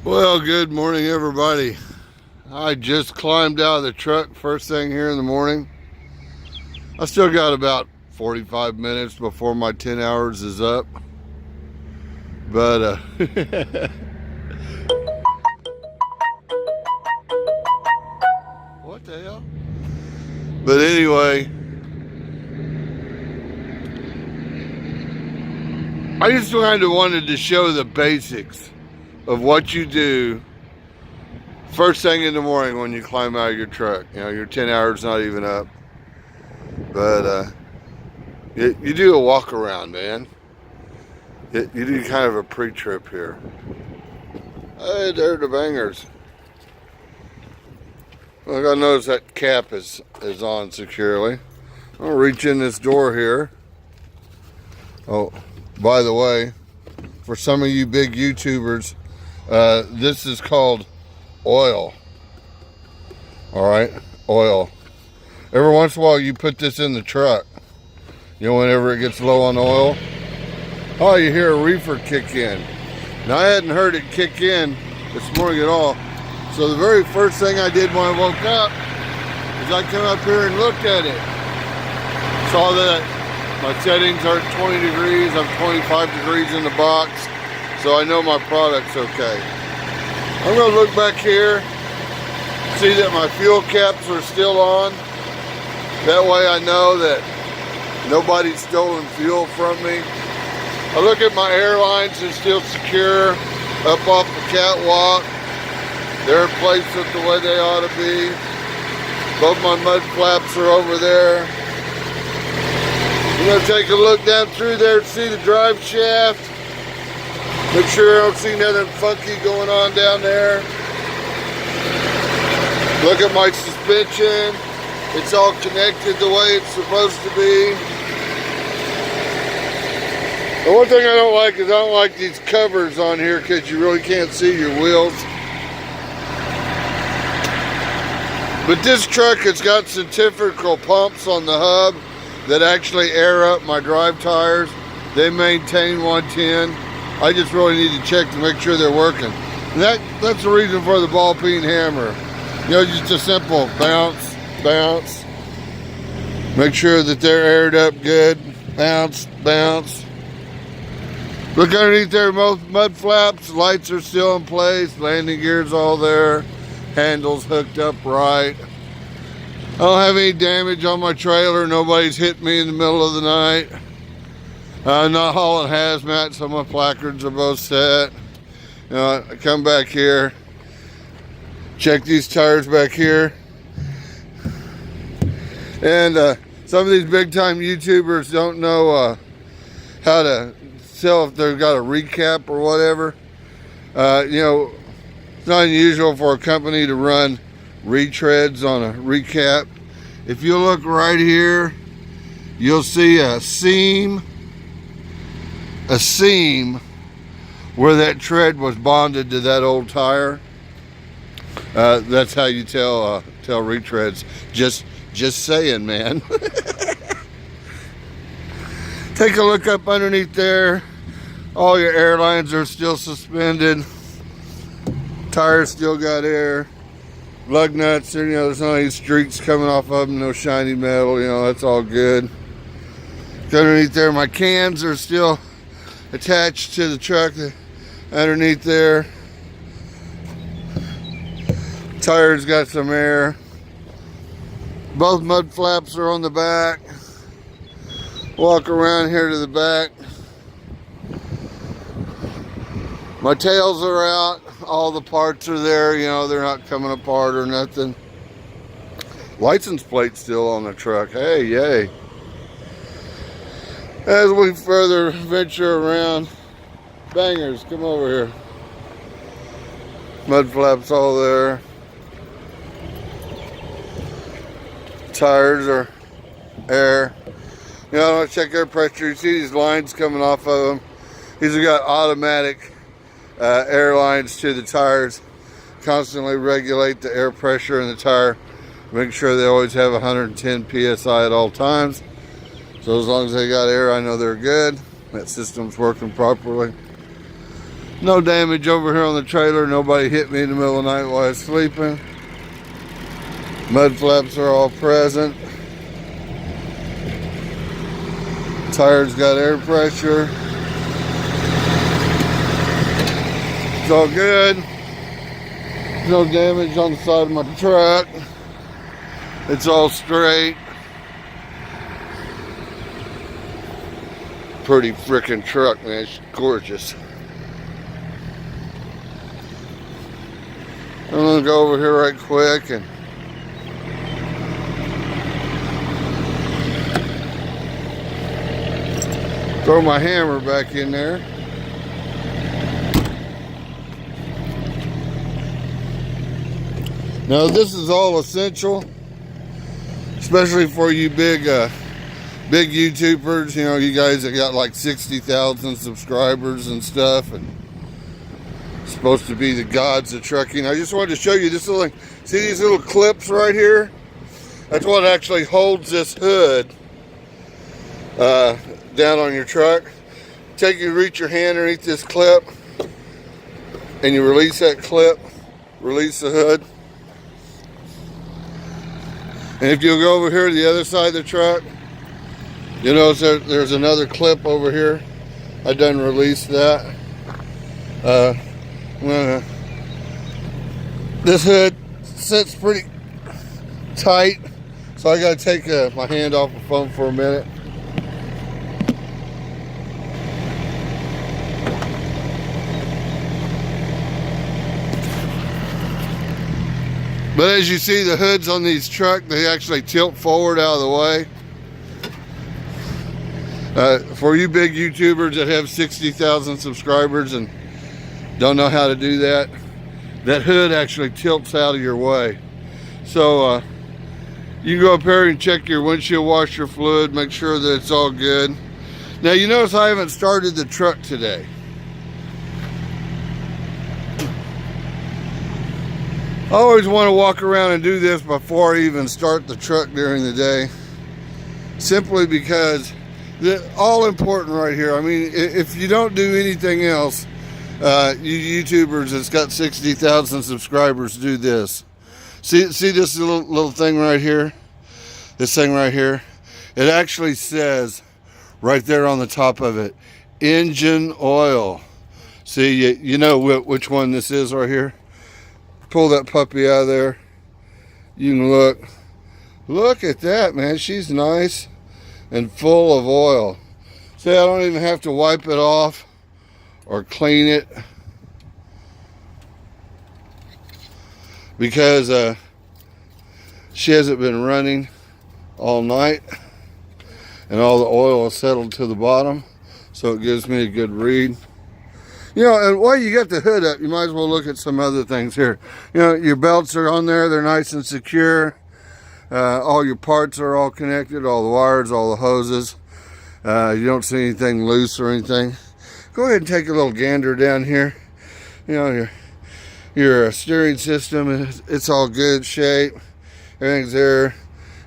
Well, good morning, everybody. I just climbed out of the truck first thing here in the morning. I still got about 45 minutes before my 10 hours is up. But, what the hell? But anyway, I just kind of wanted to show the basics of what you do first thing in the morning when you climb out of your truck. You know, your 10 hours not even up. But you do a walk around, man. You do kind of a pre-trip here. Hey, there the bangers. Well, I gotta notice that cap is on securely. I'll reach in this door here. Oh, by the way, for some of you big YouTubers, this is called oil. All right, oil. Every once in a while you put this in the truck. You know, whenever it gets low on oil. Oh, you hear a reefer kick in. Now, I hadn't heard it kick in this morning at all. So the very first thing I did when I woke up is I came up here and looked at it. Saw that my settings are at 20 degrees. I'm 25 degrees in the box. So I know my product's okay. I'm gonna look back here, see that my fuel caps are still on. That way I know that nobody's stolen fuel from me. I look at my airlines, they're still secure up off the catwalk. They're placed the way they ought to be. Both my mud flaps are over there. I'm gonna take a look down through there to see the drive shaft. Make sure I don't see nothing funky going on down there. Look at my suspension. It's all connected the way it's supposed to be. The one thing I don't like is I don't like these covers on here because you really can't see your wheels. But this truck has got centrifugal pumps on the hub that actually air up my drive tires. They maintain 110. I just really need to check to make sure they're working. And that's the reason for the ball peen hammer. You know, just a simple bounce, bounce. Make sure that they're aired up good. Bounce, bounce. Look underneath there, mud flaps, lights are still in place, landing gear's all there, handles hooked up right. I don't have any damage on my trailer, nobody's hit me in the middle of the night. I'm not hauling hazmat, so my placards are both set. You know, I come back here, check these tires back here. And some of these big time YouTubers don't know how to tell if they've got a recap or whatever. You know, it's not unusual for a company to run retreads on a recap. If you look right here, you'll see a seam where that tread was bonded to that old tire. That's how you tell retreads. Just saying, man. Take a look up underneath there. All your airlines are still suspended. Tires still got air. Lug nuts, you know, there's no any streaks coming off of them, no shiny metal, you know, that's all good. Underneath there, my cans are still attached to the truck underneath there. Tires got some air. Both mud flaps are on the back. Walk around here to the back. My tails are out. All the parts are there. You know, they're not coming apart or nothing. License plate still on the truck. Hey, yay. As we further venture around, bangers, come over here. Mud flaps all there. Tires are air. You know, I check air pressure. You see these lines coming off of them. These have got automatic air lines to the tires. Constantly regulate the air pressure in the tire. Make sure they always have 110 PSI at all times. So as long as they got air, I know they're good. That system's working properly. No damage over here on the trailer. Nobody hit me in the middle of the night while I was sleeping. Mud flaps are all present. Tires got air pressure. It's all good. No damage on the side of my truck. It's all straight. Pretty freaking truck, man. It's gorgeous. I'm gonna go over here right quick and throw my hammer back in there. Now this is all essential, especially for you big YouTubers. You know, you guys that got like 60,000 subscribers and stuff, and supposed to be the gods of trucking. I just wanted to show you this little, see these little clips right here? That's what actually holds this hood down on your truck. Reach your hand underneath this clip, and you release that clip, release the hood. And if you go over here to the other side of the truck, you notice there's another clip over here. I done released that. This hood sits pretty tight, so I gotta take my hand off the phone for a minute. But as you see, the hoods on these trucks, they actually tilt forward out of the way. For you big YouTubers that have 60,000 subscribers and don't know how to do that, that hood actually tilts out of your way. So you can go up here and check your windshield washer fluid, make sure that it's all good. Now you notice I haven't started the truck today. I always want to walk around and do this before I even start the truck during the day, simply because all important right here. I mean, if you don't do anything else, you YouTubers that's got 60,000 subscribers, do this. See this little thing right here? This thing right here? It actually says right there on the top of it, engine oil. See, you know which one this is right here? Pull that puppy out of there. You can look at that, man. She's nice and full of oil. See, I don't even have to wipe it off or clean it, because she hasn't been running all night and all the oil is settled to the bottom, so it gives me a good read. You know, and while you got the hood up, you might as well look at some other things here. You know, your belts are on there, they're nice and secure. All your parts are all connected, all the wires, all the hoses. You don't see anything loose or anything. Go ahead and take a little gander down here. You know, your steering system, it's all good shape. Everything's there.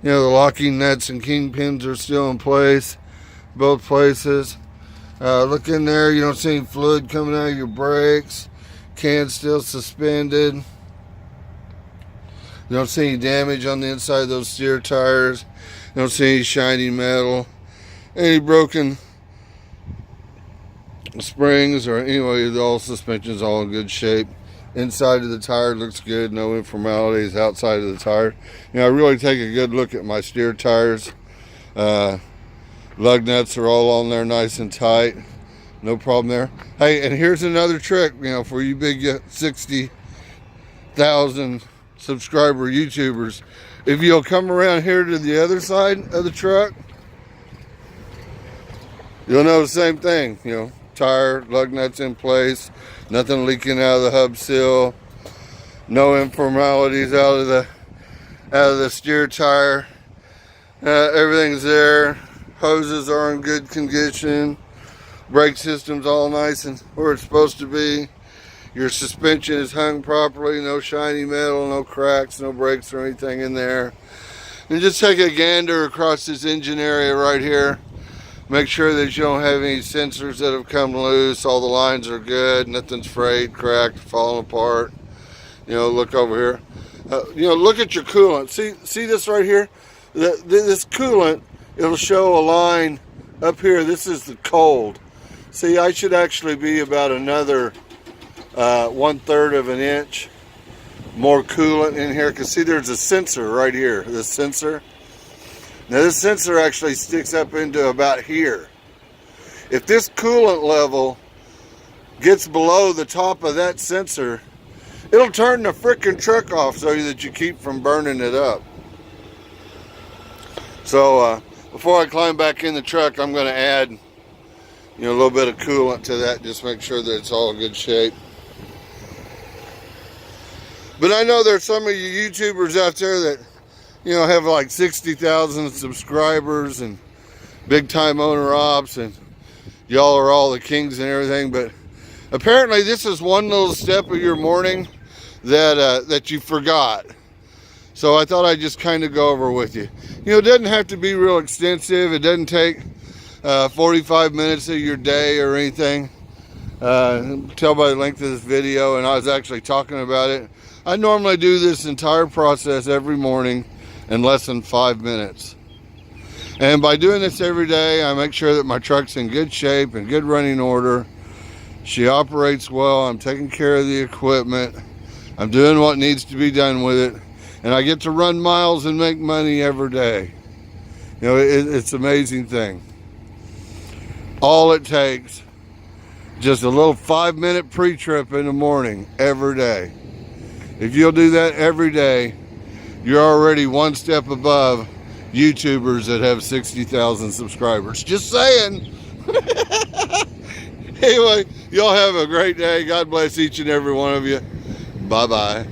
You know, the locking nuts and kingpins are still in place, both places. Look in there, you don't see any fluid coming out of your brakes. Can's still suspended. You don't see any damage on the inside of those steer tires. You don't see any shiny metal, any broken springs, or anyway, all suspension's all in good shape. Inside of the tire looks good, no informalities outside of the tire. You know, I really take a good look at my steer tires. Lug nuts are all on there nice and tight. No problem there. Hey, and here's another trick, you know, for you big 60,000 subscriber YouTubers. If you'll come around here to the other side of the truck, you'll know the same thing. You know, tire, lug nuts in place, nothing leaking out of the hub seal, no informalities out of the steer tire. Everything's there. Hoses are in good condition. Brake system's all nice and where it's supposed to be. Your suspension is hung properly. No shiny metal, no cracks, no breaks or anything in there. And just take a gander across this engine area right here. Make sure that you don't have any sensors that have come loose. All the lines are good. Nothing's frayed, cracked, falling apart. You know, look over here. You know, look at your coolant. See this right here? This coolant, it'll show a line up here. This is the cold. See, I should actually be about another 1/3 of an inch more coolant in here. Because see, there's a sensor right here. This sensor. Now this sensor actually sticks up into about here. If this coolant level gets below the top of that sensor, it'll turn the frickin' truck off so that you keep from burning it up. So before I climb back in the truck, I'm going to add, you know, a little bit of coolant to that. Just make sure that it's all in good shape. But I know there's some of you YouTubers out there that, you know, have like 60,000 subscribers and big time owner ops, and y'all are all the kings and everything. But apparently this is one little step of your morning that you forgot. So I thought I'd just kind of go over with you. You know, it doesn't have to be real extensive. It doesn't take 45 minutes of your day or anything. Tell by the length of this video, and I was actually talking about it. I normally do this entire process every morning in less than 5 minutes. And by doing this every day, I make sure that my truck's in good shape and good running order. She operates well. I'm taking care of the equipment. I'm doing what needs to be done with it. And I get to run miles and make money every day. You know, it's an amazing thing. All it takes, just a little 5-minute pre-trip in the morning every day. If you'll do that every day, you're already one step above YouTubers that have 60,000 subscribers. Just saying. Anyway, y'all have a great day. God bless each and every one of you. Bye-bye.